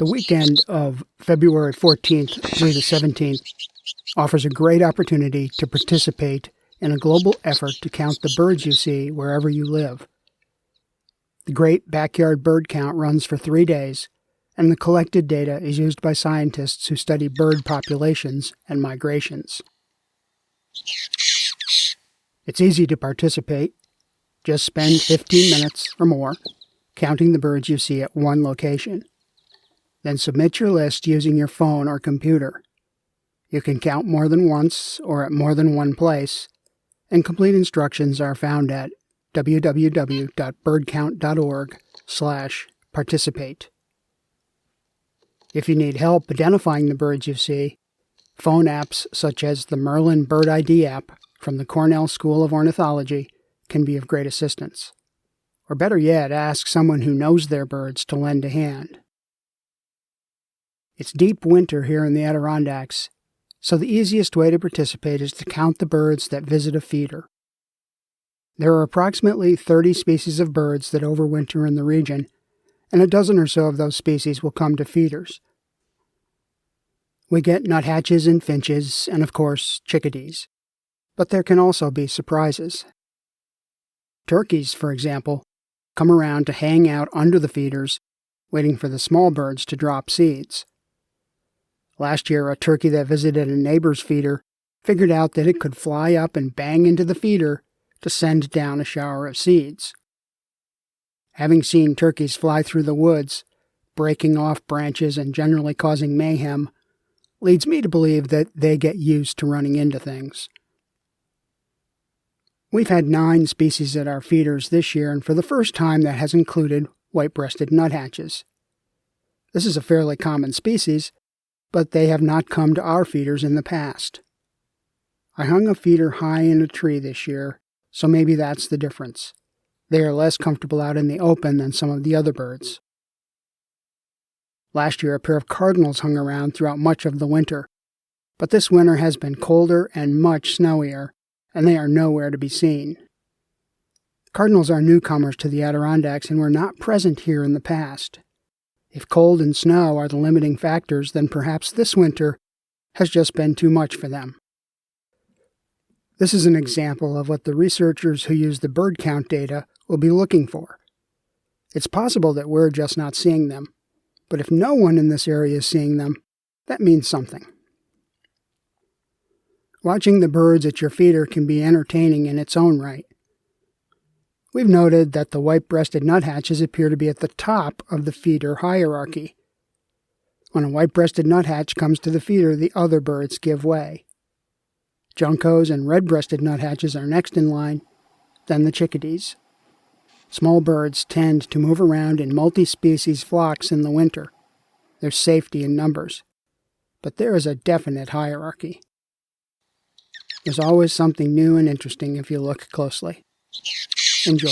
The weekend of February 14th through the 17th offers a great opportunity to participate in a global effort to count the birds you see wherever you live. The Great Backyard Bird Count runs for 3 days, and the collected data is used by scientists who study bird populations and migrations. It's easy to participate. Just spend 15 minutes or more counting the birds you see at one location. Then submit your list using your phone or computer. You can count more than once or at more than one place, and complete instructions are found at www.birdcount.org/participate. If you need help identifying the birds you see, phone apps such as the Merlin Bird ID app from the Cornell School of Ornithology can be of great assistance. Or better yet, ask someone who knows their birds to lend a hand. It's deep winter here in the Adirondacks, so the easiest way to participate is to count the birds that visit a feeder. There are approximately 30 species of birds that overwinter in the region, and a dozen or so of those species will come to feeders. We get nuthatches and finches, and of course, chickadees. But there can also be surprises. Turkeys, for example, come around to hang out under the feeders, waiting for the small birds to drop seeds. Last year, a turkey that visited a neighbor's feeder figured out that it could fly up and bang into the feeder to send down a shower of seeds. Having seen turkeys fly through the woods, breaking off branches and generally causing mayhem, leads me to believe that they get used to running into things. We've had 9 species at our feeders this year, and for the first time that has included white-breasted nuthatches. This is a fairly common species, but they have not come to our feeders in the past. I hung a feeder high in a tree this year, so maybe that's the difference. They are less comfortable out in the open than some of the other birds. Last year, a pair of cardinals hung around throughout much of the winter, but this winter has been colder and much snowier, and they are nowhere to be seen. Cardinals are newcomers to the Adirondacks and were not present here in the past. If cold and snow are the limiting factors, then perhaps this winter has just been too much for them. This is an example of what the researchers who use the bird count data will be looking for. It's possible that we're just not seeing them, but if no one in this area is seeing them, that means something. Watching the birds at your feeder can be entertaining in its own right. We've noted that the white-breasted nuthatches appear to be at the top of the feeder hierarchy. When a white-breasted nuthatch comes to the feeder, the other birds give way. Juncos and red-breasted nuthatches are next in line, then the chickadees. Small birds tend to move around in multi-species flocks in the winter. There's safety in numbers, but there is a definite hierarchy. There's always something new and interesting if you look closely. Enjoy.